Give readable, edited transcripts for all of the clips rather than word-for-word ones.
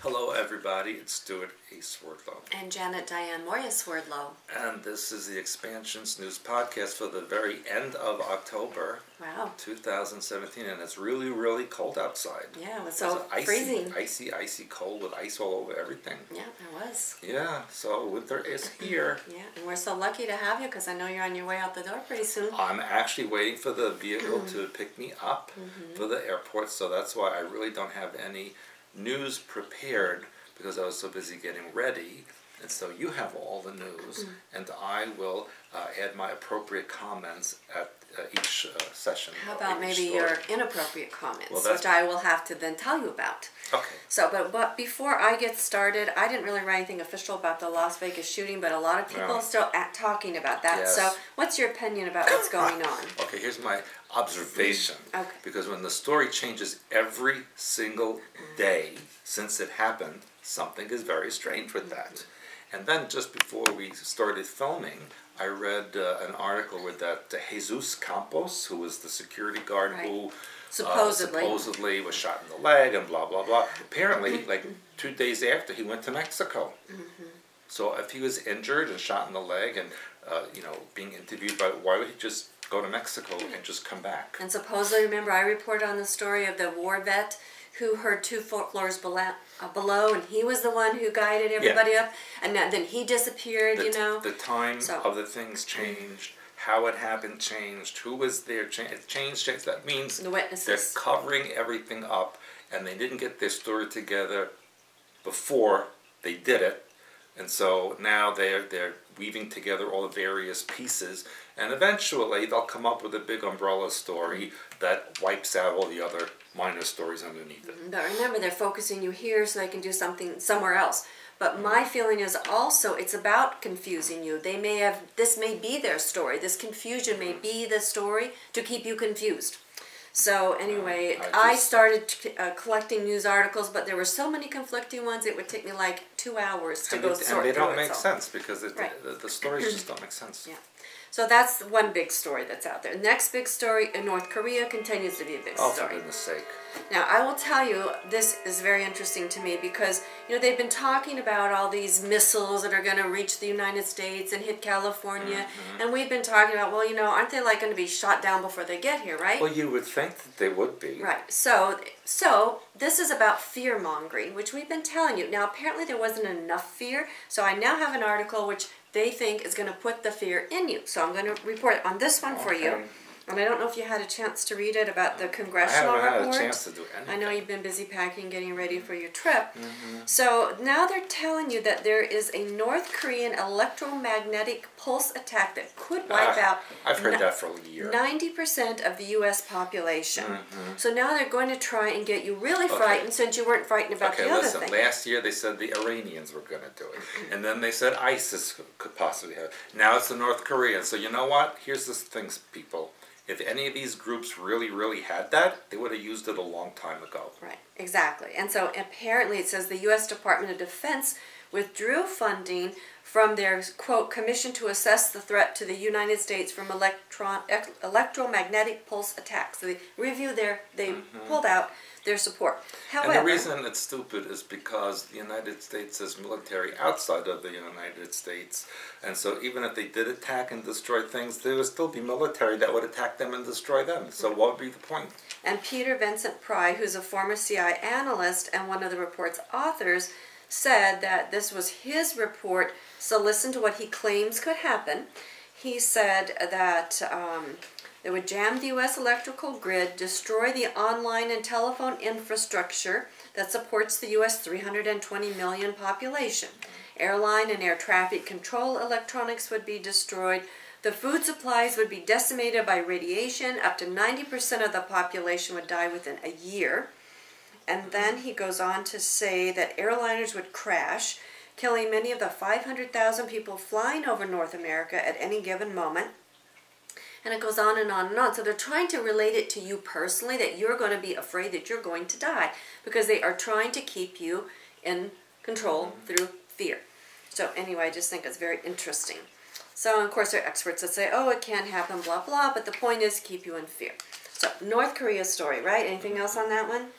Hello everybody, it's Stewart A. Swerdlow. And Janet Diane Moya Swerdlow. And this is the Expansions News Podcast for the very end of October. Wow. 2017, and it's really, really cold outside. Yeah, it was so freezing. Icy cold with ice all over everything. Yeah, it was. Yeah, so winter is here. Yeah, and we're so lucky to have you because I know you're on your way out the door pretty soon. I'm actually waiting for the vehicle to pick me up for the airport, so that's why I really don't have any news prepared because I was so busy getting ready. And so you have all the news, and I will add my appropriate comments at each session. How about maybe your inappropriate comments, well, which I will have to then tell you about. Okay. So, but before I get started, I didn't really write anything official about the Las Vegas shooting, but a lot of people are still talking about that. Yes. So, what's your opinion about what's going on? Okay, here's my observation. Okay. Because when the story changes every single day since it happened, something is very strange with that. And then just before we started filming, I read an article with that Jesus Campos, who was the security guard who supposedly was shot in the leg and blah, blah, blah. Apparently, like 2 days after, he went to Mexico. So if he was injured and shot in the leg and, being interviewed, why would he just go to Mexico and just come back? And supposedly, remember, I reported on the story of the war vet who heard 2 floors below, and he was the one who guided everybody up, and then he disappeared, The time of the things changed, how it happened changed, who was there changed. That means the witnesses. They're covering everything up, and they didn't get their story together before they did it, and so now they're weaving together all the various pieces, and eventually they'll come up with a big umbrella story that wipes out all the other minor stories underneath it. But remember, they're focusing you here so they can do something somewhere else. But my feeling is also it's about confusing you. This may be their story. This confusion may be the story to keep you confused. So anyway, I started collecting news articles, but there were so many conflicting ones, it would take me like 2 hours to go sort through it. And they don't make sense because the stories just don't make sense. Yeah. So that's one big story that's out there. Next big story in North Korea continues to be a big story. Oh, for goodness sake. Now, I will tell you, this is very interesting to me because, they've been talking about all these missiles that are going to reach the United States and hit California. And we've been talking about, well, aren't they like going to be shot down before they get here, right? Well, you would think that they would be. Right. So this is about fear-mongering, which we've been telling you. Now, apparently there wasn't enough fear, so I now have an article which they think is going to put the fear in you. So I'm going to report on this one for you. And I don't know if you had a chance to read it about the congressional report. I haven't had a chance to do anything. I know you've been busy packing, getting ready for your trip. So now they're telling you that there is a North Korean electromagnetic pulse attack that could wipe out I've heard that for a year. 90% of the U.S. population. So now they're going to try and get you really frightened since you weren't frightened about the other thing. Last year they said the Iranians were going to do it. And then they said ISIS could possibly have it. Now it's the North Koreans. So you know what? Here's the thing, people. If any of these groups really had that, they would have used it a long time ago. Right, exactly. And so apparently it says the U.S. Department of Defense withdrew funding from their, quote, commission to assess the threat to the United States from electromagnetic pulse attacks. So they they pulled out their support. However, and the reason it's stupid is because the United States has military outside of the United States, and so even if they did attack and destroy things, there would still be military that would attack them and destroy them. So what would be the point? And Peter Vincent Pry, who's a former CIA analyst and one of the report's authors, said that this was his report, so listen to what he claims could happen. He said that they would jam the U.S. electrical grid, destroy the online and telephone infrastructure that supports the U.S. 320 million population. Airline and air traffic control electronics would be destroyed. The food supplies would be decimated by radiation. Up to 90% of the population would die within a year. And then he goes on to say that airliners would crash, killing many of the 500,000 people flying over North America at any given moment. And it goes on and on and on. So they're trying to relate it to you personally, that you're going to be afraid that you're going to die, because they are trying to keep you in control through fear. So anyway, I just think it's very interesting. So, of course, there are experts that say, oh, it can't happen, blah, blah, but the point is keep you in fear. So, North Korea story, right? Anything else on that one?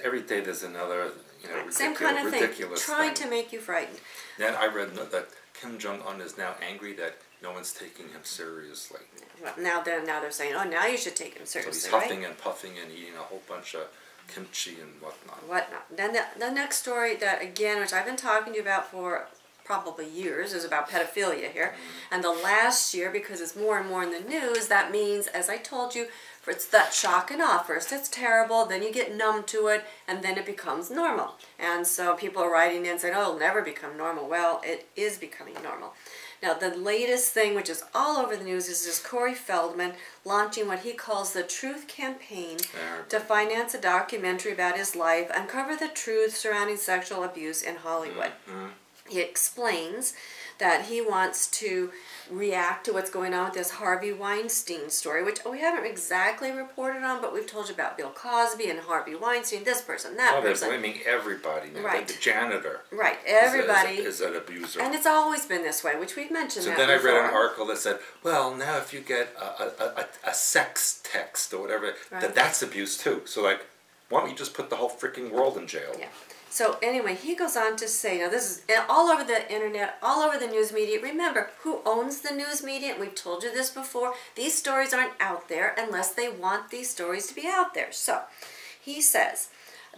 Every day there's another, Same kind of thing, ridiculous trying thing. to make you frightened. Then I read that Kim Jong-un is now angry that no one's taking him seriously. Well, now they're saying, oh, now you should take him So seriously, he's huffing and puffing and eating a whole bunch of kimchi and whatnot. Then the next story that, again, which I've been talking to you about for probably years, is about pedophilia here. And the last year, because it's more and more in the news, that means, as I told you, it's that shock and awe. First it's terrible, then you get numb to it, and then it becomes normal. And so people are writing in saying, oh, it'll never become normal. Well, it is becoming normal. Now, the latest thing, which is all over the news, is this Corey Feldman launching what he calls the Truth Campaign to finance a documentary about his life, uncover the truth surrounding sexual abuse in Hollywood. He explains that he wants to react to what's going on with this Harvey Weinstein story, which we haven't exactly reported on, but we've told you about Bill Cosby and Harvey Weinstein, this person, that person. They're blaming everybody now. Right. The janitor. Right, everybody. Is an abuser. And it's always been this way, which we've mentioned so that then before. I read an article that said, well, now if you get a sex text or whatever, that's abuse too. So like, why don't you just put the whole freaking world in jail? Yeah. So anyway, he goes on to say, now this is all over the internet, all over the news media. Remember, who owns the news media? And we've told you this before. These stories aren't out there unless they want these stories to be out there. So he says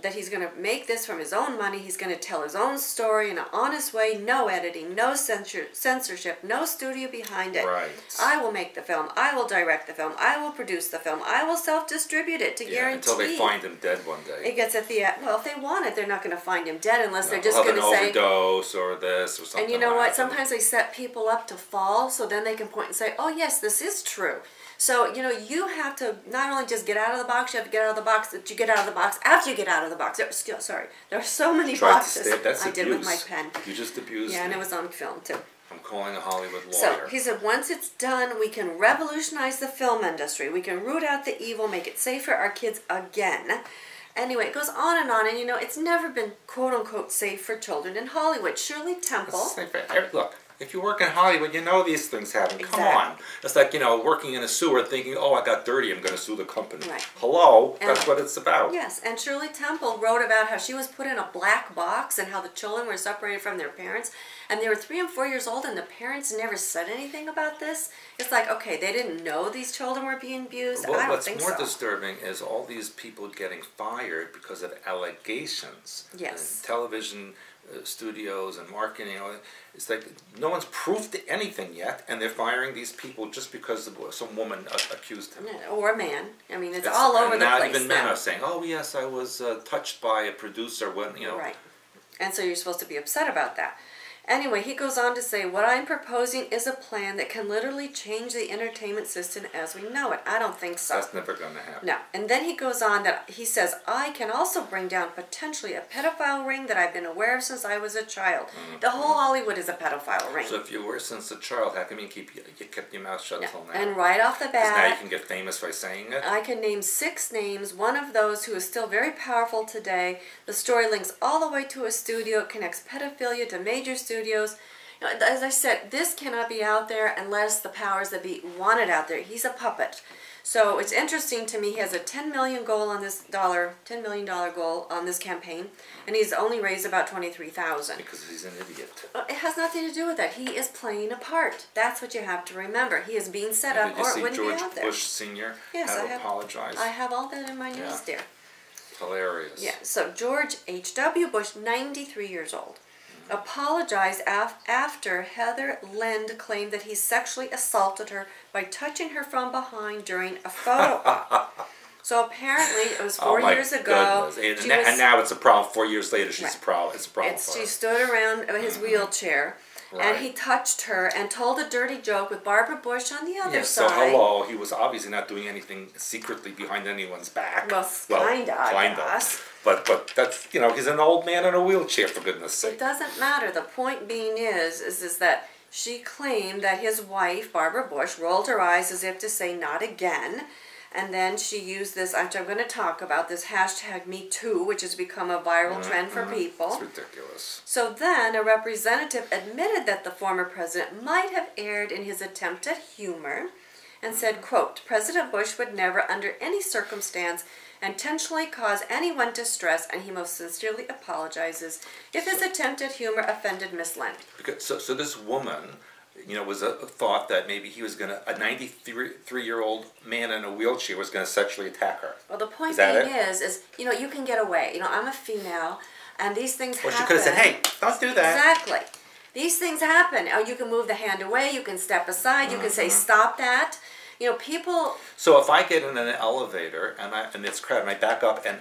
that he's going to make this from his own money. He's going to tell his own story in an honest way, no editing, no censorship, no studio behind it. Right. I will make the film. I will direct the film. I will produce the film. I will self-distribute it to guarantee. Until they find him dead one day. It gets at the well, if they want it, they're not going to find him dead unless they're just going going to say overdose or this or something. And you know what? That. Sometimes they set people up to fall, so then they can point and say, "Oh yes, this is true." So, you have to not only just get out of the box, you have to get out of the box, that you get out of the box after you get out of the box. Sorry, there are so many boxes That's I abuse. did with my pen. You just abused Yeah, me. and it was on film, too. I'm calling a Hollywood lawyer. So, he said, once it's done, we can revolutionize the film industry. We can root out the evil, make it safe for our kids again. Anyway, it goes on, and it's never been, quote-unquote, safe for children in Hollywood. Shirley Temple... Look, if you work in Hollywood, you know these things happen. Exactly. Come on. It's like, working in a sewer thinking, oh, I got dirty, I'm going to sue the company. Right. Hello? That's what it's about. Yes, and Shirley Temple wrote about how she was put in a black box and how the children were separated from their parents. And they were 3 and 4 years old and the parents never said anything about this. It's like, okay, they didn't know these children were being abused. Well, I don't what's think more so. disturbing is all these people getting fired because of allegations. Yes. And television studios and marketing. It's like no one's proved anything yet, and they're firing these people just because some woman accused him. Or a man. I mean, it's all over the place even men are saying, "Oh yes, I was touched by a producer when Right, and so you're supposed to be upset about that. Anyway, he goes on to say, what I'm proposing is a plan that can literally change the entertainment system as we know it. I don't think so. That's never going to happen. No. And then he goes on that he says, I can also bring down potentially a pedophile ring that I've been aware of since I was a child. The whole Hollywood is a pedophile ring. So if you were since a child, how come you kept your mouth shut till now? And right off the bat, because now you can get famous by saying it? I can name 6 names. One of those who is still very powerful today. The story links all the way to a studio. It connects pedophilia to major studios. As I said, this cannot be out there unless the powers that be want it out there. He's a puppet. So it's interesting to me. He has a $10 million goal on this $10 million goal on this campaign, and he's only raised about $23,000. Because he's an idiot. It has nothing to do with that. He is playing a part. That's what you have to remember. He is being set up, or it wouldn't be out there. George Bush Sr. Yes, had to apologize. I have all that in my news there. Hilarious. Yeah. So George H.W. Bush, 93 years old, apologized after Heather Lind claimed that he sexually assaulted her by touching her from behind during a photo op. So apparently it was 4 years ago. And now it's a problem. 4 years later, she's a problem. It's a problem for her. She stood around his wheelchair, and he touched her and told a dirty joke with Barbara Bush on the other side. So hello, he was obviously not doing anything secretly behind anyone's back. Well, kinda, I guess. But that's, he's an old man in a wheelchair, for goodness sake. It doesn't matter. The point being is that she claimed that his wife, Barbara Bush, rolled her eyes as if to say, not again. And then she used this, which I'm going to talk about, this hashtag #MeToo, which has become a viral trend for people. It's ridiculous. So then a representative admitted that the former president might have erred in his attempt at humor. and said, quote, President Bush would never under any circumstance intentionally cause anyone distress, and he most sincerely apologizes if his attempt at humor offended Miss Lynn. Because, so this woman, you know, was a thought that maybe he was going to, a 93-year-old man in a wheelchair was going to sexually attack her. Well, the point being is, you know, you can get away. You know, I'm a female, and these things happen. Well, she could have said, hey, don't do that. Exactly. These things happen. Oh, you can move the hand away, you can step aside, you can say, stop that. You know, people... So if I get in an elevator, and it's crowded, and I back up, and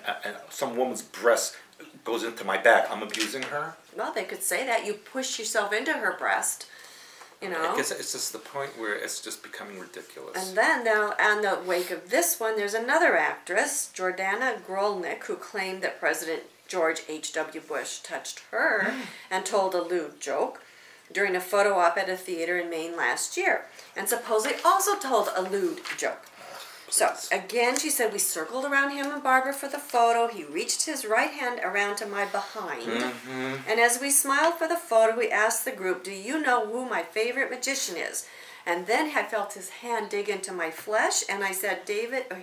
some woman's breast goes into my back, I'm abusing her? Well, they could say that. You push yourself into her breast. You know? I guess it's just the point where it's just becoming ridiculous. And then, now, in the wake of this one, there's another actress, Jordana Grolnick, who claimed that President George H.W. Bush touched her and told a lewd joke during a photo op at a theater in Maine last year, and supposedly also told a lewd joke. So, again, she said, we circled around him and Barbara for the photo. He reached his right hand around to my behind. And as we smiled for the photo, we asked the group, do you know who my favorite magician is? And then I felt his hand dig into my flesh, and I said,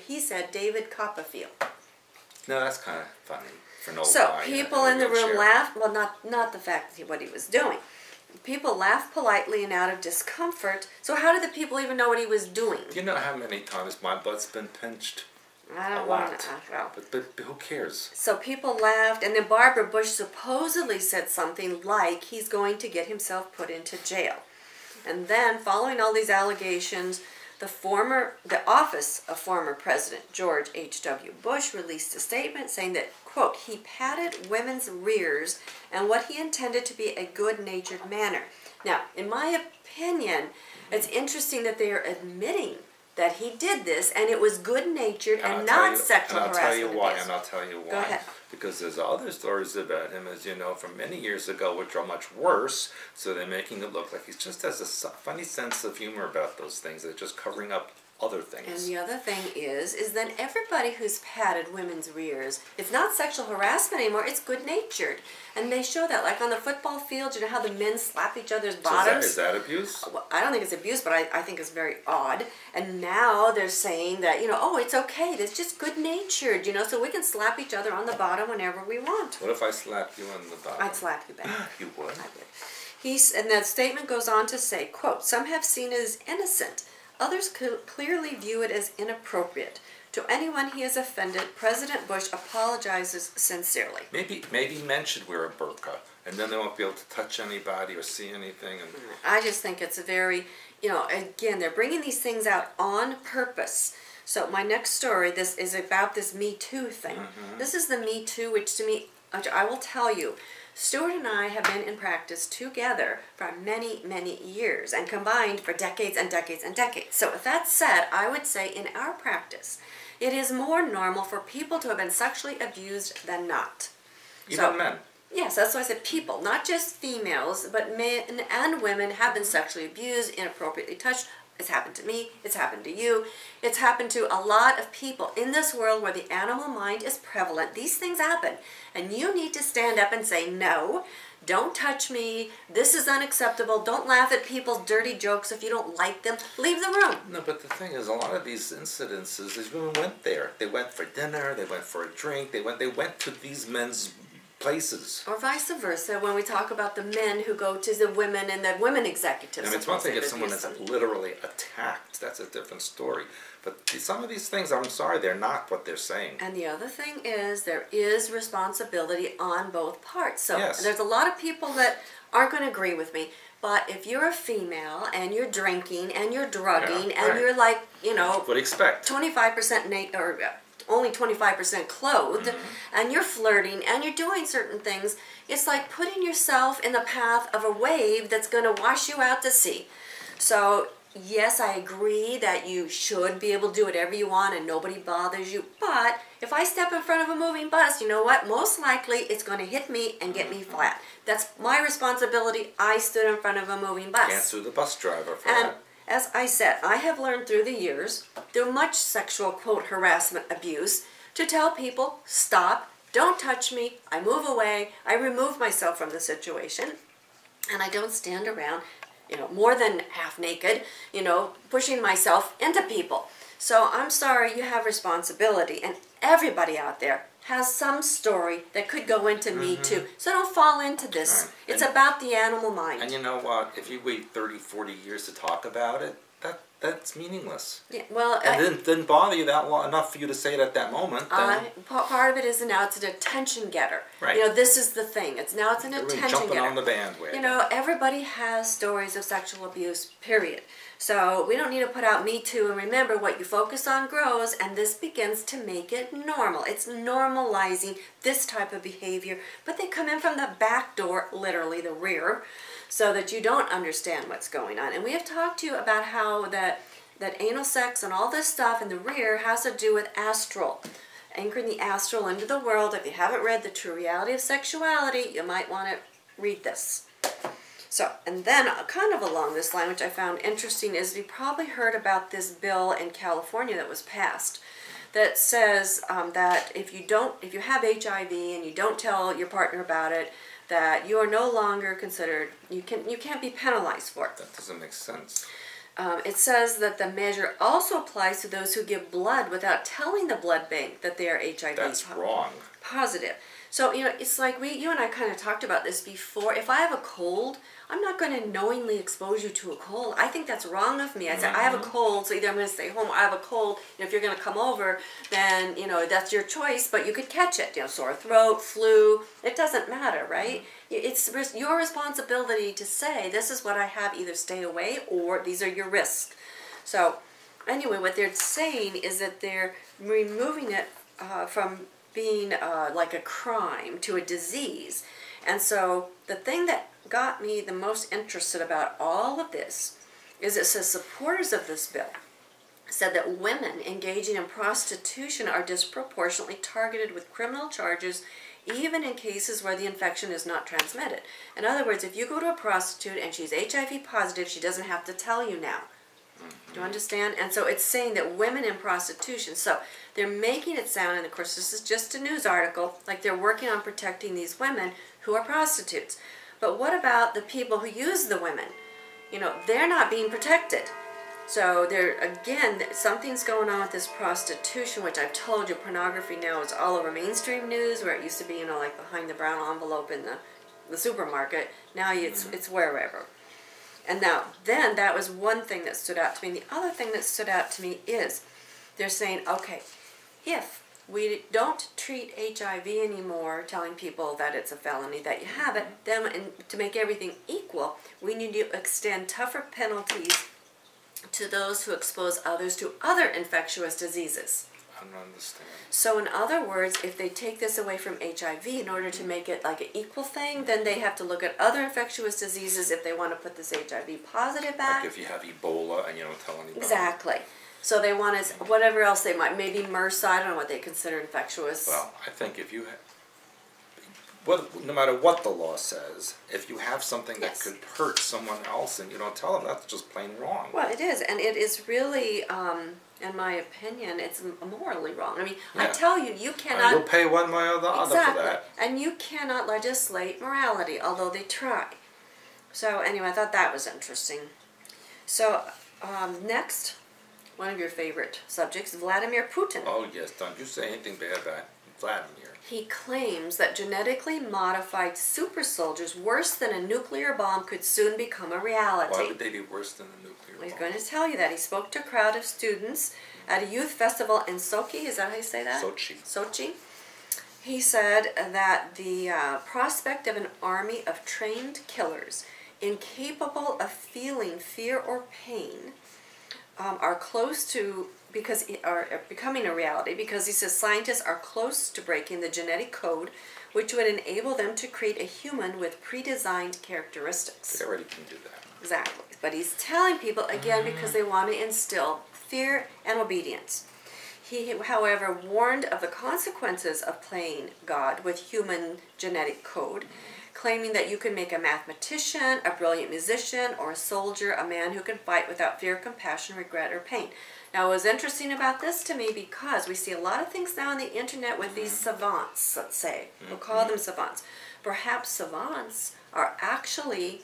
he said, David Copperfield. No, that's kind of funny for an old so guy people in the room laughed. Well, not the fact that what he was doing. People laughed politely and out of discomfort. So how did the people even know what he was doing? Do you know how many times my butt's been pinched? I don't want to. Well. But who cares? So people laughed, and then Barbara Bush supposedly said something like he's going to get himself put into jail. And then, following all these allegations, the office of former President George H.W. Bush released a statement saying that, quote, he patted women's rears in what he intended to be a good-natured manner. Now, in my opinion, it's interesting that they are admitting that he did this, and it was good-natured and not sexual harassment. And I'll tell you why. Go ahead. Because there's other stories about him, as you know, from many years ago, which are much worse. So they're making it look like he just has a funny sense of humor about those things. They're just covering up other things. And the other thing is then everybody who's patted women's rears, it's not sexual harassment anymore, it's good-natured. And they show that, like on the football field, you know how the men slap each other's bottoms? So is that abuse? Well, I don't think it's abuse, but I think it's very odd. And now they're saying that, you know, oh, it's okay, it's just good-natured, you know, so we can slap each other on the bottom whenever we want. What if I slapped you on the bottom? I'd slap you back. You would? I would. And that statement goes on to say, quote, some have seen it as innocent. Others clearly view it as inappropriate. To anyone he has offended, President Bush apologizes sincerely. Maybe men should wear a burqa, and then they won't be able to touch anybody or see anything. And I just think it's a very, you know, again, they're bringing these things out on purpose. So my next story, this is about this Me Too thing. This is the Me Too, which I will tell you, Stewart and I have been in practice together for many, many years and combined for decades and decades and decades. So with that said, I would say in our practice, it is more normal for people to have been sexually abused than not. Even men? Yes, that's why I said people, not just females, but men and women have been sexually abused, inappropriately touched. It's happened to me, it's happened to you, it's happened to a lot of people in this world where the animal mind is prevalent. These things happen, and you need to stand up and say, no, don't touch me, this is unacceptable, don't laugh at people's dirty jokes if you don't like them, leave the room. No, but the thing is, a lot of these incidences, these women went there. They went for dinner, they went for a drink, they went to these men's places. Or vice versa, when we talk about the men who go to the women and the women executives. I mean, it's one thing if someone is literally attacked, that's a different story. But some of these things, I'm sorry, they're not what they're saying. And the other thing is, there is responsibility on both parts. So yes. There's a lot of people that aren't going to agree with me. But if you're a female and you're drinking and you're drugging and you're like, you know, what do you expect? 25% or only 25% clothed, and you're flirting and you're doing certain things, it's like putting yourself in the path of a wave that's going to wash you out to sea. So yes, I agree that you should be able to do whatever you want and nobody bothers you, but if I step in front of a moving bus, you know what? Most likely it's going to hit me and get me flat. That's my responsibility. I stood in front of a moving bus. Can't sue the bus driver for and that. As I said, I have learned through the years, through much sexual, quote, harassment abuse, to tell people, stop, don't touch me, I move away, I remove myself from the situation, and I don't stand around more than half naked, pushing myself into people. So I'm sorry, you have responsibility, and everybody out there has some story that could go into Me Too. So don't fall into this. Right. It's about the animal mind. And you know what? If you wait 30, 40 years to talk about it, that's meaningless. Yeah, well, and it didn't bother you that long enough for you to say it at that moment. Part of it is now it's an attention getter. Right. This is the thing. It's an attention getter. Jumping on the bandwagon. Everybody has stories of sexual abuse, period. So we don't need to put out Me Too, and remember, what you focus on grows, and this begins to make it normal. It's normalizing this type of behavior, but they come in from the back door, literally the rear, so that you don't understand what's going on. And we have talked to you about how that anal sex and all this stuff in the rear has to do with astral, anchoring the astral into the world. If you haven't read The True Reality of Sexuality, you might want to read this. So, and then kind of along this line, which I found interesting, is you probably heard about this bill in California that was passed that says that if you have HIV and you don't tell your partner about it, that you are no longer considered, you can't be penalized for it. That doesn't make sense. It says that the measure also applies to those who give blood without telling the blood bank that they are HIV wrong. Positive. So, it's like you and I kind of talked about this before. If I have a cold, I'm not going to knowingly expose you to a cold. I think that's wrong of me. I say, I have a cold, so either I'm going to stay home or I have a cold. If you're going to come over, then, that's your choice, but you could catch it. Sore throat, flu, it doesn't matter, right? It's your responsibility to say, this is what I have, either stay away or these are your risks. So, anyway, what they're saying is that they're removing it from being like a crime to a disease. And so the thing that got me the most interested about all of this is it says supporters of this bill said that women engaging in prostitution are disproportionately targeted with criminal charges, even in cases where the infection is not transmitted. In other words, if you go to a prostitute and she's HIV positive, she doesn't have to tell you now. Do you understand? And so it's saying that women in prostitution, so they're making it sound, and of course this is just a news article, like they're working on protecting these women who are prostitutes. But what about the people who use the women? They're not being protected. So again, something's going on with this prostitution, which I've told you, pornography now is all over mainstream news, where it used to be, like behind the brown envelope in the supermarket. Now it's wherever. And now, then, that was one thing that stood out to me. And the other thing that stood out to me is they're saying, okay, if we don't treat HIV anymore, telling people that it's a felony, that you have it, then to make everything equal, we need to extend tougher penalties to those who expose others to other infectious diseases. I don't understand. So in other words, if they take this away from HIV in order to make it like an equal thing, then they have to look at other infectious diseases if they want to put this HIV positive back. Like if you have Ebola and you don't tell anybody. Exactly. So they want to, whatever else they might, maybe MRSA, I don't know what they consider infectious. Well, I think if you no matter what the law says, if you have something that could hurt someone else and you don't tell them, that's just plain wrong. Well, it is, and it is really, in my opinion, it's morally wrong. I mean, I tell you, you cannot... you'll pay one way or the other for that. And you cannot legislate morality, although they try. So anyway, I thought that was interesting. So next, one of your favorite subjects, Vladimir Putin. Oh yes, don't you say anything bad about Vladimir. He claims that genetically modified super soldiers worse than a nuclear bomb could soon become a reality. Why would they be worse than a nuclear bomb? He's going to tell you that. He spoke to a crowd of students at a youth festival in Sochi. Is that how you say that? Sochi. Sochi. He said that the prospect of an army of trained killers incapable of feeling fear or pain are close to becoming a reality, because he says scientists are close to breaking the genetic code which would enable them to create a human with pre-designed characteristics. They already can do that. Exactly. But he's telling people, again, because they want to instill fear and obedience. He, however, warned of the consequences of playing God with human genetic code, claiming that you can make a mathematician, a brilliant musician, or a soldier, a man who can fight without fear, compassion, regret, or pain. Now, it was interesting about this to me because we see a lot of things now on the internet with these savants, let's say. We'll call them savants. Perhaps savants are actually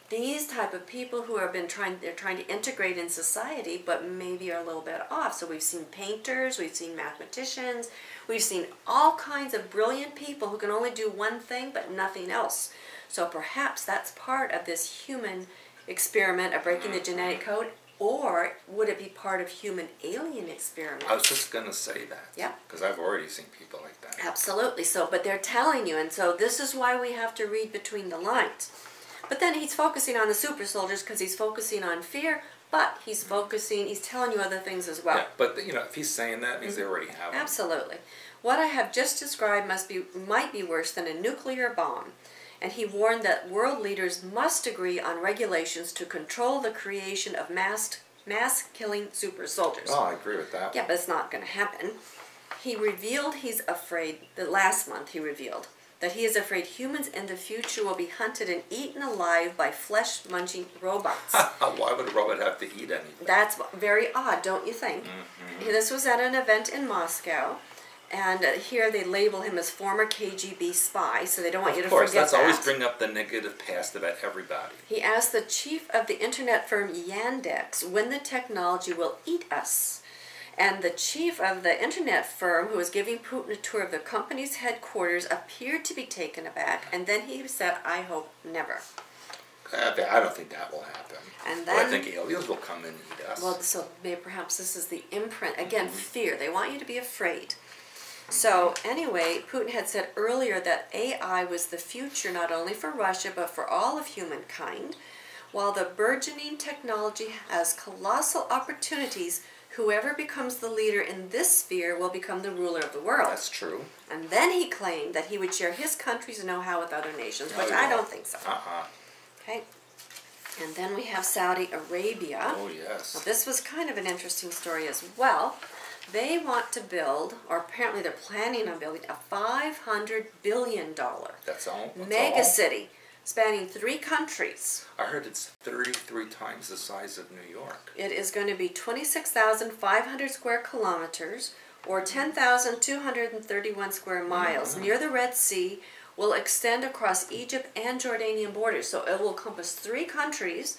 these type of people who have been they're trying to integrate in society, but maybe are a little bit off. So we've seen painters, we've seen mathematicians, we've seen all kinds of brilliant people who can only do one thing but nothing else. So perhaps that's part of this human experiment of breaking the genetic code, or would it be part of human alien experiment? I was just going to say that. Yeah. Because I've already seen people like that. Absolutely. So, but they're telling you, and so this is why we have to read between the lines. But then he's focusing on the super soldiers because he's focusing on fear, but he's telling you other things as well. Yeah, but if he's saying that, it means they already have them. Absolutely. What I have just described might be worse than a nuclear bomb. And he warned that world leaders must agree on regulations to control the creation of mass-killing super soldiers. Oh, I agree with that. Yeah, but it's not going to happen. He revealed last month he revealed that he is afraid humans in the future will be hunted and eaten alive by flesh-munching robots. Why would a robot have to eat anything? That's very odd, don't you think? Mm-hmm. This was at an event in Moscow. And here they label him as former KGB spy, so they don't want you to forget that. Of course, let's always bring up the negative past about everybody. He asked the chief of the internet firm Yandex when the technology will eat us. And the chief of the internet firm, who was giving Putin a tour of the company's headquarters, appeared to be taken aback. And then he said, I hope never. I don't think that will happen. And then, I think aliens will come and eat us. Well, so maybe perhaps this is the imprint. Again, fear. They want you to be afraid. So anyway, Putin had said earlier that AI was the future not only for Russia but for all of humankind. While the burgeoning technology has colossal opportunities, whoever becomes the leader in this sphere will become the ruler of the world. That's true. And then he claimed that he would share his country's know-how with other nations, which I don't think so. Okay. And then we have Saudi Arabia. Oh, yes. Well, this was kind of an interesting story as well. They want to build, or apparently they're planning on building, a $500 billion mega city spanning 3 countries. I heard it's 33 times the size of New York. It is going to be 26,500 square kilometers, or 10,231 square miles, near the Red Sea, will extend across Egypt and Jordanian borders. So it will encompass 3 countries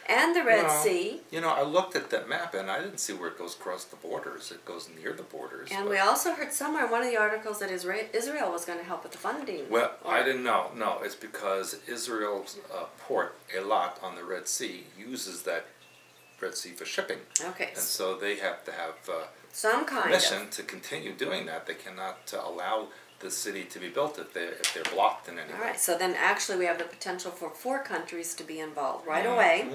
and the Red Sea. I looked at that map and I didn't see where it goes across the borders. It goes near the borders. And we also heard somewhere in one of the articles that Israel was going to help with the funding. Well, I didn't know. No, it's because Israel's port, Eilat, on the Red Sea, uses that Red Sea for shipping. Okay. And so they have to have some kind permission to continue doing that. They cannot allow the city to be built if they're blocked in any way. All right, so then actually we have the potential for 4 countries to be involved right away.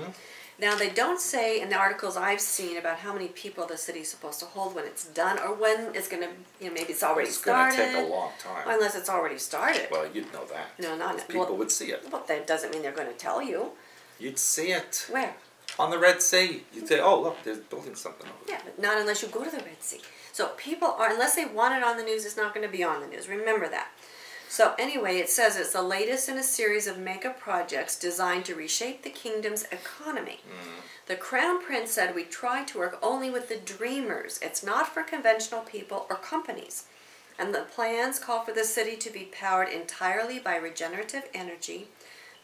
Now they don't say in the articles I've seen about how many people the city's supposed to hold when it's done, or when it's going to, maybe it's already started. It's going to take a long time. Well, unless it's already started. Well, you'd know that. No, not people would see it. Well, that doesn't mean they're going to tell you. You'd see it. Where? On the Red Sea. You'd say, oh, look, they're building something over there. Yeah, but not unless you go to the Red Sea. So people are, unless they want it on the news, it's not going to be on the news. Remember that. So anyway, it says it's the latest in a series of mega projects designed to reshape the kingdom's economy. The Crown Prince said, we try to work only with the dreamers. It's not for conventional people or companies. And the plans call for the city to be powered entirely by regenerative energy,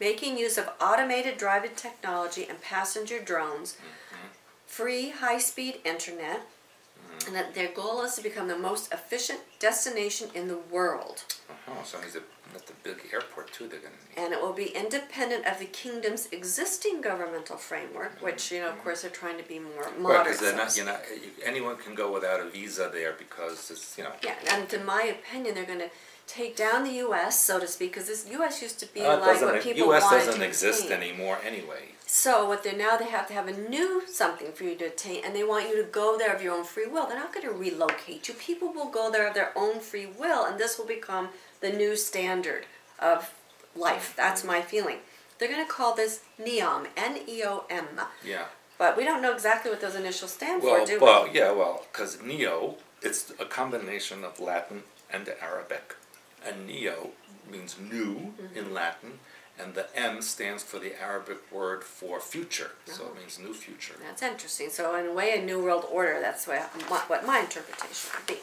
making use of automated driving technology and passenger drones, free high-speed internet, and that their goal is to become the most efficient destination in the world. So he's at the big airport too. They're going to. And it will be independent of the kingdom's existing governmental framework, which of course they're trying to be more modern. Because they're not, anyone can go without a visa there because it's, Yeah, and in my opinion, they're going to take down the U.S., so to speak, because this U.S. used to be like what people wanted to U.S. doesn't exist anymore anyway. So what they have to have a new something for you to attain, and they want you to go there of your own free will. They're not going to relocate you. People will go there of their own free will, and this will become the new standard of life. That's my feeling. They're going to call this NEOM, N-E-O-M. Yeah. But we don't know exactly what those initials stand for, do we? Well, because neo, it's a combination of Latin and Arabic. And neo means new in Latin, and the M stands for the Arabic word for future. So it means new future. That's interesting. So in a way, a new world order, that's what my interpretation would be.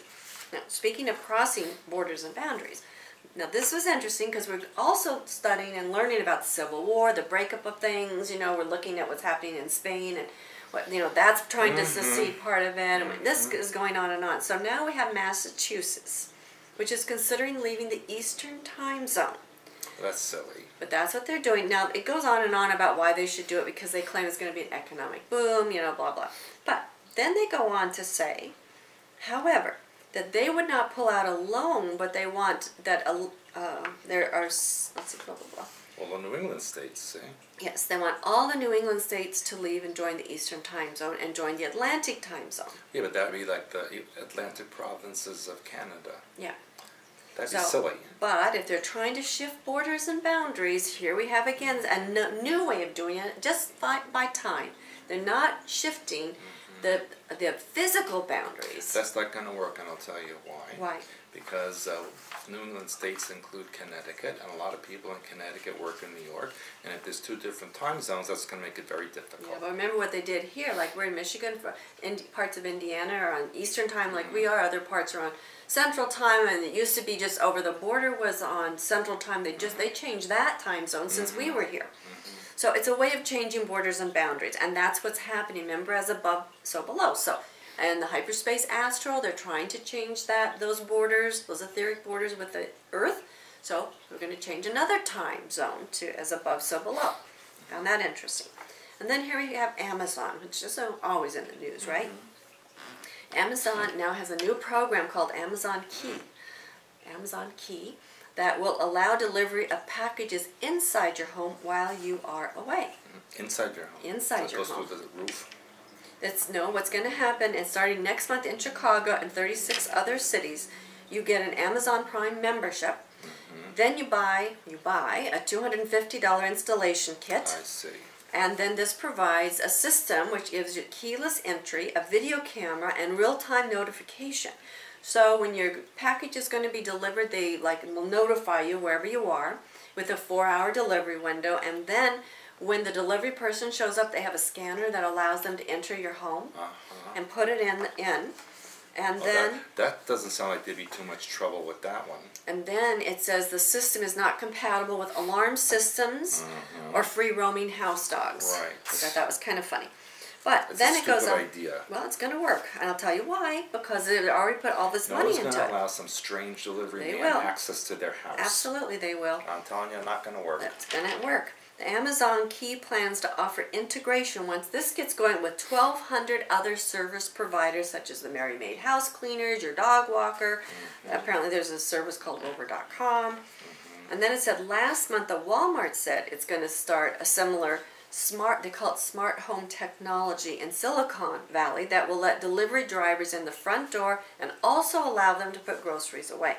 Now, speaking of crossing borders and boundaries, Now this was interesting because we're also studying and learning about the Civil War, the breakup of things. You know, we're looking at what's happening in Spain and what, you know, that's trying to secede part of it. And this is going on and on. So now we have Massachusetts, which is considering leaving the Eastern time zone. That's silly. But that's what they're doing. Now, it goes on and on about why they should do it because they claim it's going to be an economic boom, you know, blah, blah. But then they go on to say, however, that they would not pull out a loan, but they want that there are, let's see, blah, blah, blah. Well, the New England states, see? Yes, they want all the New England states to leave and join the Eastern time zone and join the Atlantic time zone. Yeah, but that would be like the Atlantic provinces of Canada. Yeah. That'd be silly. But if they're trying to shift borders and boundaries, here we have again a new way of doing it, just by time. They're not shifting the physical boundaries. That's not going to work, and I'll tell you why. Why? Because New England states include Connecticut, and a lot of people in Connecticut work in New York, and if there's two different time zones, that's going to make it very difficult. Yeah, but remember what they did here, like we're in Michigan, in parts of Indiana are on Eastern time like we are, other parts are on Central time, and it used to be just over the border was on Central time. They changed that time zone since we were here. So it's a way of changing borders and boundaries, and that's what's happening. Remember, as above, so below. So, and the hyperspace astral, they're trying to change those borders, those etheric borders with the Earth. So we're going to change another time zone to as above, so below. Found that interesting. And then here we have Amazon, which is always in the news, right? Amazon now has a new program called Amazon Key. Amazon Key that will allow delivery of packages inside your home while you are away. Inside your home? Inside your home. It goes through the roof? What's going to happen is starting next month in Chicago and 36 other cities, you get an Amazon Prime membership. Then you buy a $250 installation kit. I see. And then this provides a system which gives you keyless entry, a video camera, and real-time notification. So when your package is going to be delivered, they will notify you wherever you are with a 4-hour delivery window. And then when the delivery person shows up, they have a scanner that allows them to enter your home and put it in. And then that doesn't sound like there'd be too much trouble with that one. And then it says the system is not compatible with alarm systems or free roaming house dogs. Right. Which I thought was kind of funny. But It's then a it goes on. idea. Well, it's going to work, and I'll tell you why. Because they already put all this money into it. No one's going to allow some strange delivery man access to their house. Absolutely, they will. I'm telling you, not going to work. It's going to work. The Amazon Key plans to offer integration once this gets going with 1,200 other service providers, such as the Mary Maid House Cleaners, your dog walker. Apparently, there's a service called Rover.com. And then it said last month, the Walmart said it's going to start a similar they call it smart home technology in Silicon Valley that will let delivery drivers in the front door and also allow them to put groceries away.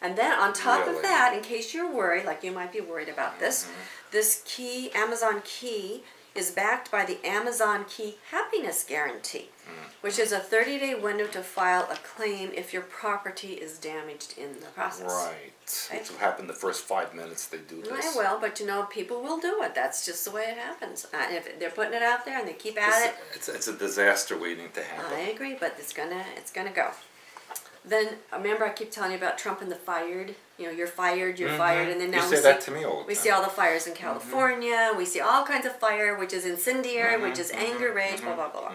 And then on top of that, in case you're worried, like you might be worried about this, this key, Amazon Key, is backed by the Amazon Key Happiness Guarantee, which is a 30-day window to file a claim if your property is damaged in the process. Right. It will happen the first 5 minutes they do this. Well, but you know, people will do it. That's just the way it happens. If they're putting it out there and they keep at it. It's a disaster waiting to happen. I agree, but it's gonna go. Then remember, I keep telling you about Trump and the fired. You know, you're fired, and then now you say that to me all the time. We see all the fires in California. We see all kinds of fire, which is incendiary, which is anger, rage, blah blah blah.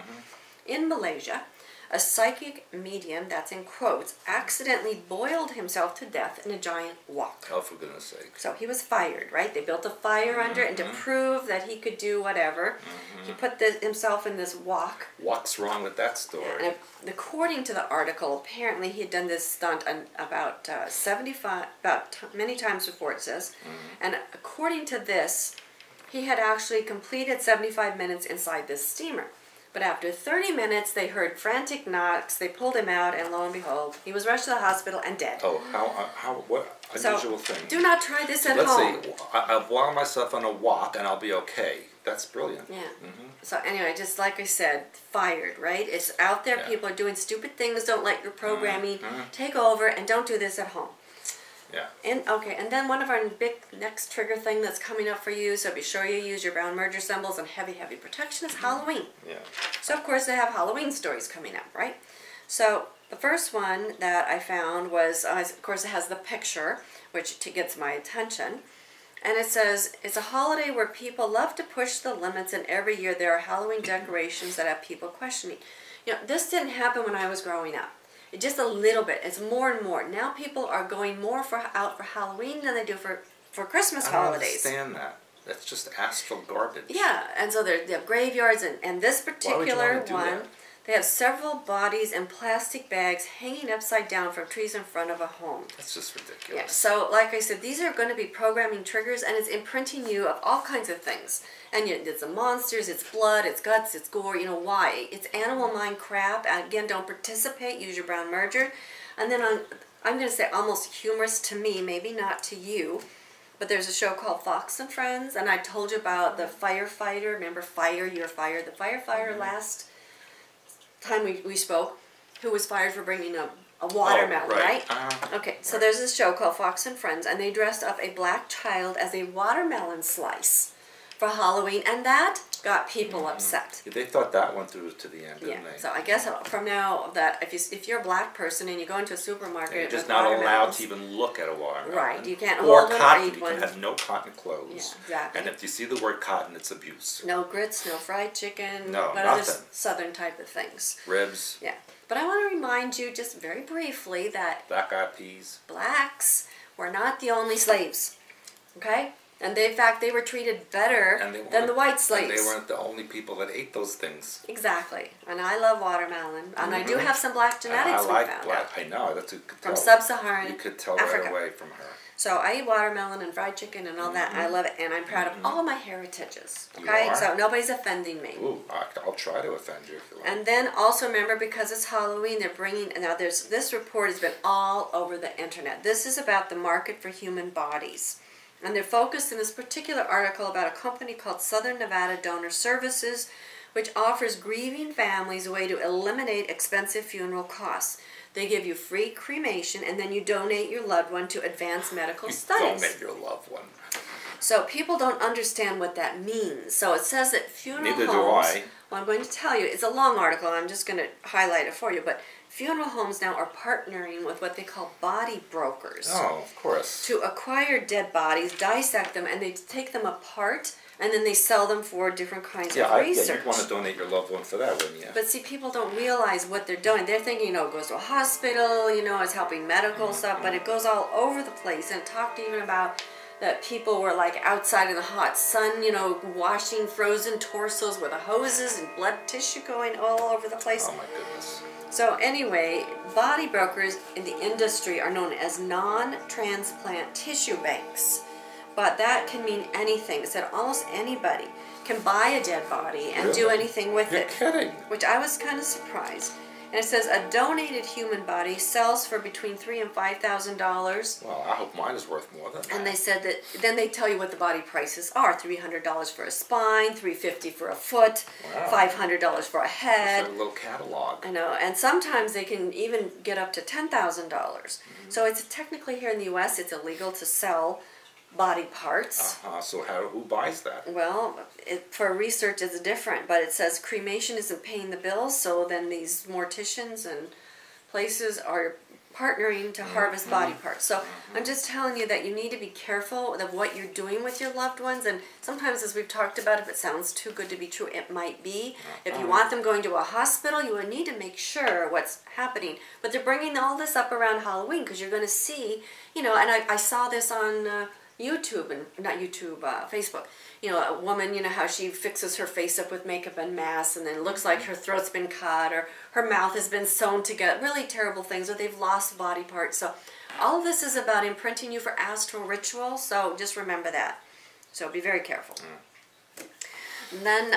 In Malaysia, a psychic medium, that's in quotes, accidentally boiled himself to death in a giant wok. Oh, for goodness sake. So he was fired, right? They built a fire under it, and to prove that he could do whatever, he put himself in this wok. What's wrong with that story? And according to the article, apparently he had done this stunt about many times before, it says. And according to this, he had actually completed 75 minutes inside this steamer. But after 30 minutes, they heard frantic knocks. They pulled him out, and lo and behold, he was rushed to the hospital and dead. Oh, what unusual thing. Do not try this at home. Let's say, I'll boil myself on a wok, and I'll be okay. That's brilliant. Yeah. So anyway, just like I said, fired, right? It's out there. People are doing stupid things. Don't let your programming take over, and don't do this at home. Yeah. And then one of our big next trigger thing that's coming up for you, so be sure you use your brown merger symbols and heavy protection, is Halloween. Yeah. So of course they have Halloween stories coming up, right? So The first one that I found was, of course, it has the picture, which gets my attention. And it says, it's a holiday where people love to push the limits, and every year there are Halloween decorations that have people questioning. You know, this didn't happen when I was growing up. Just a little bit. It's more and more. Now people are going more out for Halloween than they do for Christmas holidays. I don't understand that. That's just astral garbage. Yeah, and so they have graveyards, and this particular one, they have several bodies in plastic bags hanging upside down from trees in front of a home. That's just ridiculous. Yeah, so like I said, these are going to be programming triggers, and it's imprinting you of all kinds of things. And it's the monsters, it's blood, it's guts, it's gore. You know why? It's animal mind crap. Again, don't participate. Use your brown merger. And then I'm going to say almost humorous to me, maybe not to you. But there's a show called Fox and Friends, and I told you about the firefighter. Remember, Fire, You're Fired. The firefighter last time we spoke, who was fired for bringing a watermelon, right? Okay, so there's this show called Fox and Friends, and they dressed up a black child as a watermelon slice for Halloween, and that got people upset. They thought that went through to the end, didn't they? So I guess from now that if you're a black person and you go into a supermarket, you're just not allowed to even look at a watermelon. Right, you can't hold one or eat one. You can have no cotton clothes. Yeah, exactly. And if you see the word cotton, it's abuse. No grits, no fried chicken, no, but nothing. other southern type of things. Ribs. Yeah, but I want to remind you just very briefly that black-eyed peas. Blacks were not the only slaves, okay? And in fact, they were treated better than the white slaves. And they weren't the only people that ate those things. Exactly. And I love watermelon. And I do have some black genetics I like we found black. out. I know. That's from sub-Saharan Africa. You could tell right away from her. So I eat watermelon and fried chicken and all that. I love it. And I'm proud of all my heritages. You Okay? are? So nobody's offending me. Ooh, I'll try to offend you if you like. And then also remember, because it's Halloween, they're bringing... Now, this report has been all over the internet. This is about the market for human bodies. And they're focused in this particular article about a company called Southern Nevada Donor Services, which offers grieving families a way to eliminate expensive funeral costs. They give you free cremation, and then you donate your loved one to advanced medical studies. Donate your loved one. So people don't understand what that means. So it says that funeral homes... Neither do I. Well, I'm going to tell you. It's a long article. I'm just going to highlight it for you. But funeral homes now are partnering with what they call body brokers. Oh, of course. To acquire dead bodies, dissect them, and they take them apart, and then they sell them for different kinds of research. Yeah, you'd want to donate your loved one for that, wouldn't you? But see, people don't realize what they're doing. They're thinking, you know, it goes to a hospital, you know, it's helping medical stuff, but it goes all over the place. And it talked even about that people were like outside in the hot sun, you know, washing frozen torsos with hoses and blood tissue going all over the place. Oh my goodness. So anyway, body brokers in the industry are known as non-transplant tissue banks. But that can mean anything. It said almost anybody can buy a dead body and do anything with it. You're kidding. Which I was kind of surprised. And it says a donated human body sells for between $3,000 and $5,000. Well, I hope mine is worth more than that. And they said that then they tell you what the body prices are: $300 for a spine, $350 for a foot, $500 for a head. It's a little catalog. I know, and sometimes they can even get up to $10,000. So it's technically here in the U.S. it's illegal to sell body parts. So who buys that? Well, for research it's different, but it says cremation isn't paying the bills, so then these morticians and places are partnering to harvest body parts. So I'm just telling you that you need to be careful of what you're doing with your loved ones, and sometimes, as we've talked about, if it sounds too good to be true, it might be. If you want them going to a hospital, you would need to make sure what's happening. But they're bringing all this up around Halloween because you're going to see, you know, and I saw this on YouTube, and not YouTube, Facebook. You know, a woman, you know, how she fixes her face up with makeup and masks, and then it looks like her throat's been cut, or her mouth has been sewn together. Really terrible things, or they've lost body parts. So all of this is about imprinting you for astral ritual, so just remember that. So be very careful. And then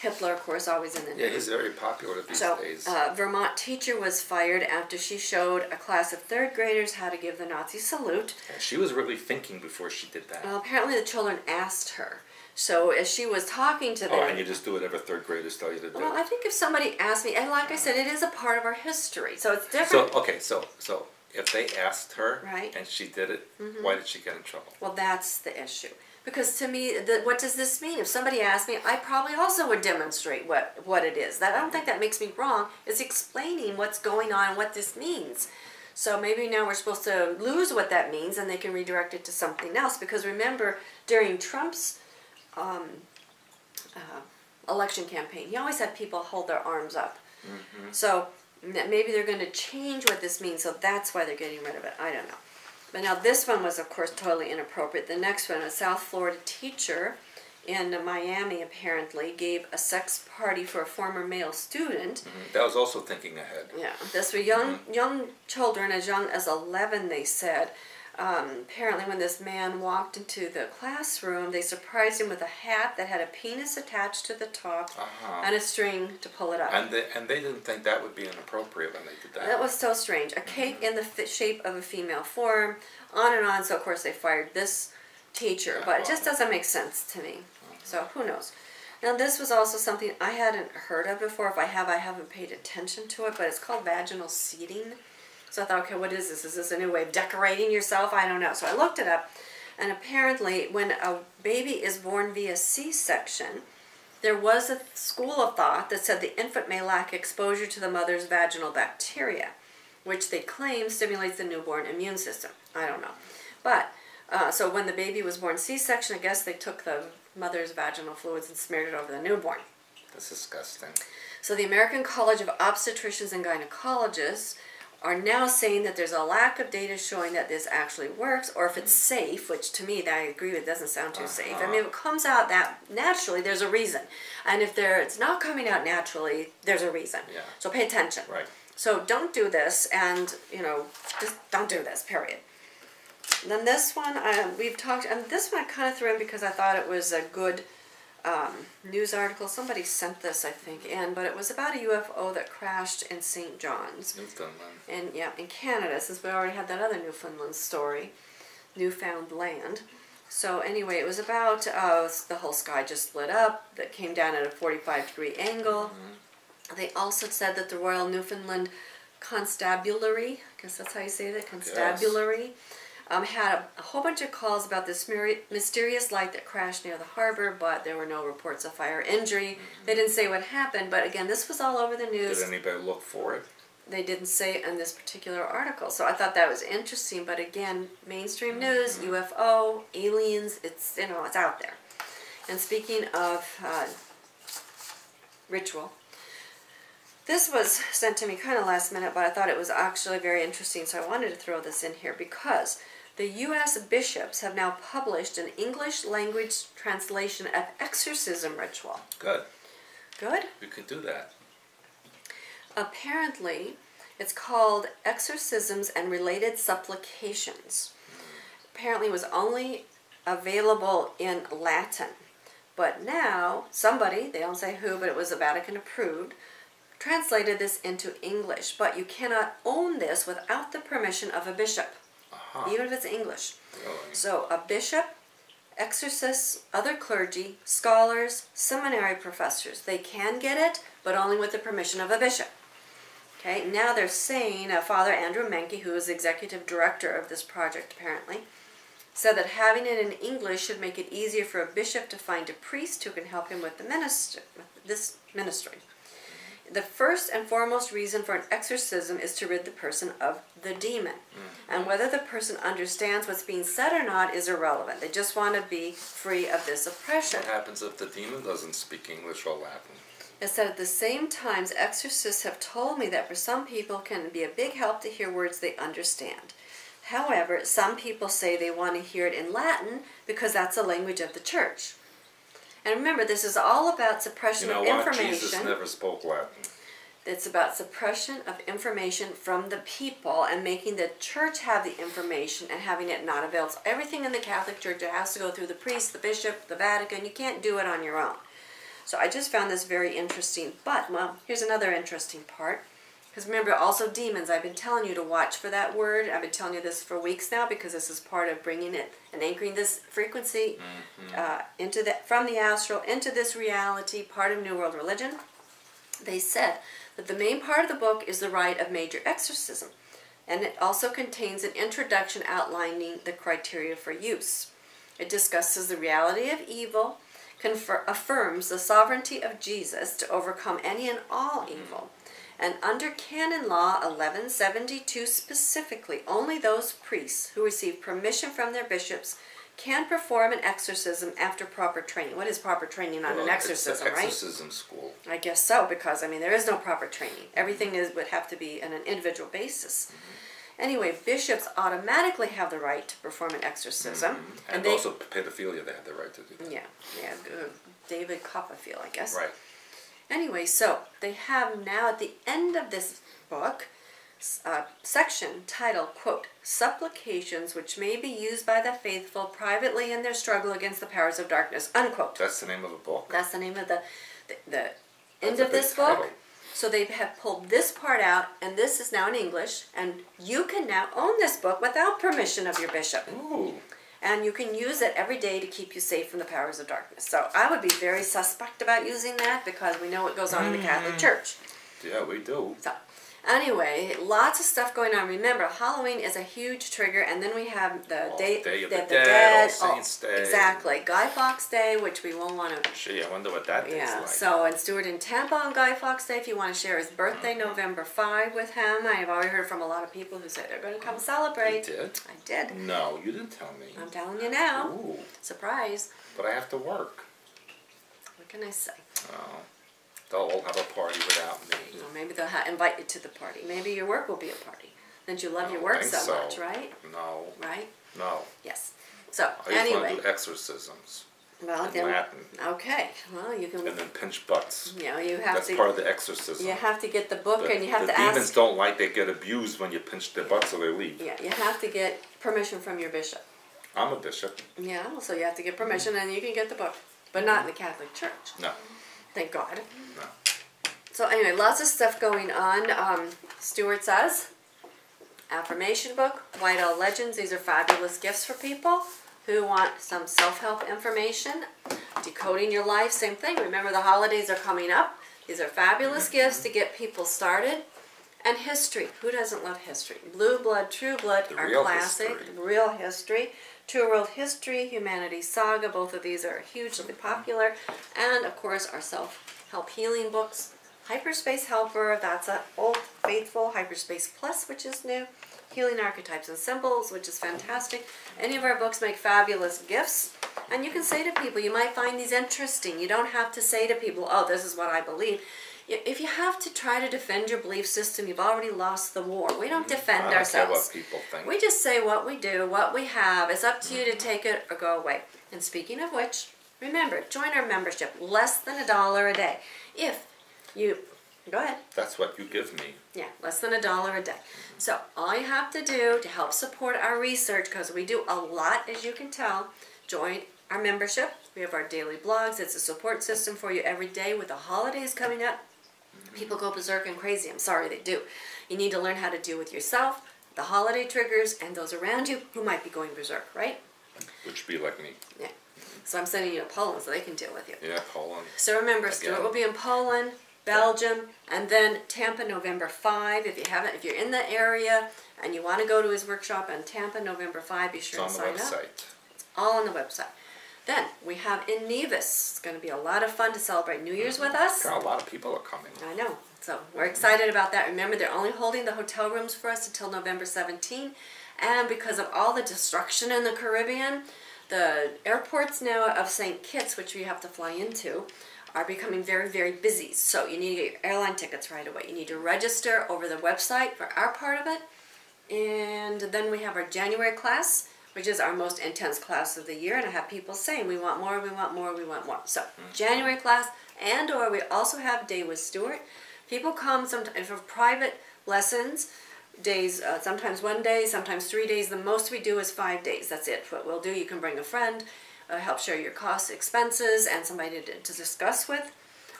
Hitler, of course, always in the news. Yeah, he's very popular these days. So, Vermont teacher was fired after she showed a class of third graders how to give the Nazi salute. Yeah, she was really thinking before she did that. Well, apparently the children asked her. So as she was talking to them... Oh, and you just do whatever third graders tell you to do. Well, I think if somebody asked me, and like I said, it is a part of our history, so it's different. So, okay, so if they asked her Right. and she did it, why did she get in trouble? Well, that's the issue. Because to me, what does this mean? If somebody asked me, I probably also would demonstrate what it is. That I don't think that makes me wrong. It's explaining what's going on and what this means. So maybe now we're supposed to lose what that means and they can redirect it to something else. Because remember, during Trump's election campaign, he always had people hold their arms up. Mm-hmm. So maybe they're going to change what this means, so that's why they're getting rid of it. I don't know. But now this one was, of course, totally inappropriate. The next one, a South Florida teacher in Miami apparently gave a sex party for a former male student. Mm-hmm. That was also thinking ahead. Yeah, this were young children, as young as 11, they said. Apparently when this man walked into the classroom, they surprised him with a hat that had a penis attached to the top and a string to pull it up. And they didn't think that would be inappropriate when they did that. That was so strange. A cake in the shape of a female form, on and on. So of course they fired this teacher, but it just doesn't make sense to me. So who knows? Now this was also something I hadn't heard of before. If I have, I haven't paid attention to it, but it's called vaginal seeding. So I thought, okay, what is this? Is this a new way of decorating yourself? I don't know. So I looked it up, and apparently when a baby is born via C-section, there was a school of thought that said the infant may lack exposure to the mother's vaginal bacteria, which they claim stimulates the newborn immune system. I don't know. But, so when the baby was born C-section, I guess they took the mother's vaginal fluids and smeared it over the newborn. That's disgusting. So the American College of Obstetricians and Gynecologists are now saying that there's a lack of data showing that this actually works, or if it's safe, which to me, I agree with, doesn't sound too safe. I mean, if it comes out that naturally, there's a reason. And if it's not coming out naturally, there's a reason. Yeah. So pay attention. Right. So don't do this, and, just don't do this, period. And then this one, we've talked, and this one I kind of threw in because I thought it was a good news article. Somebody sent this, I think, in, but it was about a UFO that crashed in St. John's. Newfoundland. In Canada, since we already had that other Newfoundland story, Newfoundland. So anyway, it was about the whole sky just lit up, that came down at a 45-degree angle. Mm-hmm. They also said that the Royal Newfoundland Constabulary, I guess that's how you say that, Constabulary, had a whole bunch of calls about this mysterious light that crashed near the harbor, but there were no reports of fire injury. Mm-hmm. They didn't say what happened, but again, this was all over the news. Did anybody look for it? They didn't say it in this particular article, so I thought that was interesting. But again, mainstream news, UFO, aliens, it's it's out there. And speaking of ritual, this was sent to me kind of last minute, but I thought it was actually very interesting, so I wanted to throw this in here because the U.S. bishops have now published an English language translation of exorcism ritual. Good. Good? We could do that. Apparently, it's called Exorcisms and Related Supplications. Apparently, it was only available in Latin. But now, somebody, they don't say who, but it was a Vatican approved, translated this into English. But you cannot own this without the permission of a bishop, even if it's English. Really? So a bishop, exorcists, other clergy, scholars, seminary professors, they can get it, but only with the permission of a bishop. Okay, now they're saying, Father Andrew Menke, who is executive director of this project apparently, said that having it in English should make it easier for a bishop to find a priest who can help him with this ministry. The first and foremost reason for an exorcism is to rid the person of the demon. And whether the person understands what's being said or not is irrelevant. They just want to be free of this oppression. What happens if the demon doesn't speak English or Latin? It said at the same time, exorcists have told me that for some people it can be a big help to hear words they understand. However, some people say they want to hear it in Latin because that's the language of the church. And remember, this is all about suppression of information. Jesus never spoke Latin. It's about suppression of information from the people and making the church have the information and having it not available. So everything in the Catholic Church, it has to go through the priest, the bishop, the Vatican. You can't do it on your own. So I just found this very interesting. But, well, here's another interesting part. Because remember, also demons, I've been telling you to watch for that word. I've been telling you this for weeks now because this is part of bringing it and anchoring this frequency from the astral into this reality, part of New World Religion. They said that the main part of the book is the rite of major exorcism. And it also contains an introduction outlining the criteria for use. It discusses the reality of evil, affirms the sovereignty of Jesus to overcome any and all evil. And under canon law 1172 specifically, only those priests who receive permission from their bishops can perform an exorcism after proper training. What is proper training on an exorcism, it's right? Exorcism school. I guess so, because, I mean, there is no proper training. Everything would have to be on an individual basis. Anyway, bishops automatically have the right to perform an exorcism. And also pedophilia, they have the right to do that. Yeah, David Copperfield, I guess. Right. Anyway, so they have now at the end of this book, section titled, quote, Supplications which may be used by the faithful privately in their struggle against the powers of darkness, unquote. That's the name of a book. That's the name of the end of this book. So they have pulled this part out, and this is now in English, and you can now own this book without permission of your bishop. Ooh. And you can use it every day to keep you safe from the powers of darkness. So I would be very suspect about using that because we know what goes on in the Catholic Church. Yeah, we do. So anyway, lots of stuff going on. Remember, Halloween is a huge trigger, and then we have the Day of the Dead, All Saints Day. Exactly. Guy Fawkes Day, which we won't want to... Gee, I wonder what that is like. So, and Stewart in Tampa on Guy Fawkes Day, if you want to share his birthday, November 5 with him. I've already heard from a lot of people who say they're going to come celebrate. You did? I did. No, you didn't tell me. I'm telling you now. Ooh. Surprise. But I have to work. What can I say? Oh. They'll all have a party without me. Well, maybe they'll invite you to the party. Maybe your work will be a party. Don't you love your work so much, right? No. Right? No. Yes. So, I just anyway. want to do exorcisms. Well, in then, Latin. okay. Well, you can... And then pinch butts. You know, you have That's to... part of the exorcism. You have to get the book and you have to ask... The demons don't like they get abused when you pinch their butts or they leave. Yeah, you have to get permission from your bishop. I'm a bishop. Yeah, well, so you have to get permission and you can get the book. But not in the Catholic Church. No. Thank God. No. So anyway, lots of stuff going on. Stewart says, affirmation book, White Owl Legends. These are fabulous gifts for people who want some self-help information. Decoding Your Life, same thing. Remember, the holidays are coming up. These are fabulous gifts to get people started. And history. Who doesn't love history? Blue Blood, True Blood are classic. History. Real history. True World History, Humanity's Saga. Both of these are hugely popular. And, of course, our self-help healing books. Hyperspace Helper, that's an old faithful. Hyperspace Plus, which is new. Healing Archetypes and Symbols, which is fantastic. Any of our books make fabulous gifts. And you can say to people, you might find these interesting. You don't have to say to people, oh, this is what I believe. If you have to try to defend your belief system, you've already lost the war. We don't defend ourselves. I don't care what people think. We just say what we do, what we have. It's up to you to take it or go away. And speaking of which, remember, join our membership. Less than $1 a day. If you... Go ahead. That's what you give me. Yeah, less than $1 a day. So all you have to do to help support our research, because we do a lot, as you can tell, join our membership. We have our daily blogs. It's a support system for you every day. With the holidays coming up, people go berserk and crazy. I'm sorry, they do. You need to learn how to deal with yourself, the holiday triggers, and those around you who might be going berserk, right? Which be like me. Yeah. So I'm sending you to Poland so they can deal with you. Yeah, Poland. So remember, Stewart will be in Poland, Belgium, and then Tampa, November 5. If you're in the area and you want to go to his workshop in Tampa, November 5, be sure to sign up. It's on the website. It's all on the website. Then we have in Nevis. It's going to be a lot of fun to celebrate New Year's with us. God, a lot of people are coming. I know. So we're excited about that. Remember, they're only holding the hotel rooms for us until November 17. And because of all the destruction in the Caribbean, the airports now of St. Kitts, which we have to fly into, are becoming very, very busy. So you need to get your airline tickets right away. You need to register over the website for our part of it. And then we have our January class, which is our most intense class of the year. And I have people saying, we want more, we want more, we want more. So January class, and or we also have Day with Stewart. People come sometimes for private lessons, days, sometimes 1 day, sometimes 3 days. The most we do is 5 days. That's it. What we'll do, you can bring a friend, help share your costs, expenses, and somebody to discuss with.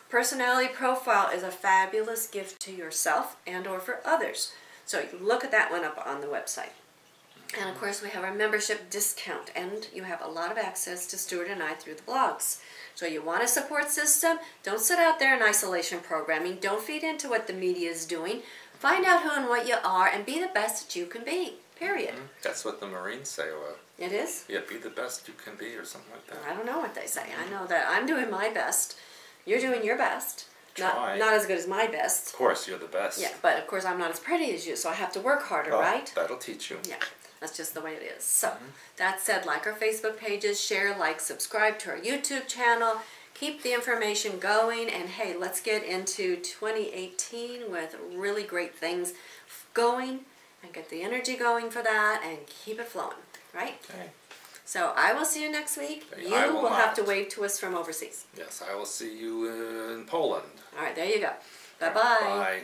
Personality profile is a fabulous gift to yourself and or for others. So you can look at that one up on the website. And of course we have our membership discount, and you have a lot of access to Stewart and I through the blogs. So you want a support system? Don't sit out there in isolation programming. Don't feed into what the media is doing. Find out who and what you are and be the best that you can be. Period. That's what the Marines say. It is? Yeah, be the best you can be or something like that. I don't know what they say. I know that I'm doing my best. You're doing your best. Try. Not as good as my best. Of course, you're the best. Yeah, but of course I'm not as pretty as you, so I have to work harder, Well, right? that'll teach you. Yeah, that's just the way it is. So, that said, like our Facebook pages, share, like, subscribe to our YouTube channel, keep the information going, and hey, let's get into 2018 with really great things going, and get the energy going for that, and keep it flowing, right? Okay. So, I will see you next week. You I will will have to not. wave to us from overseas. Yes, I will see you in Poland. All right, there you go. Bye-bye. Bye.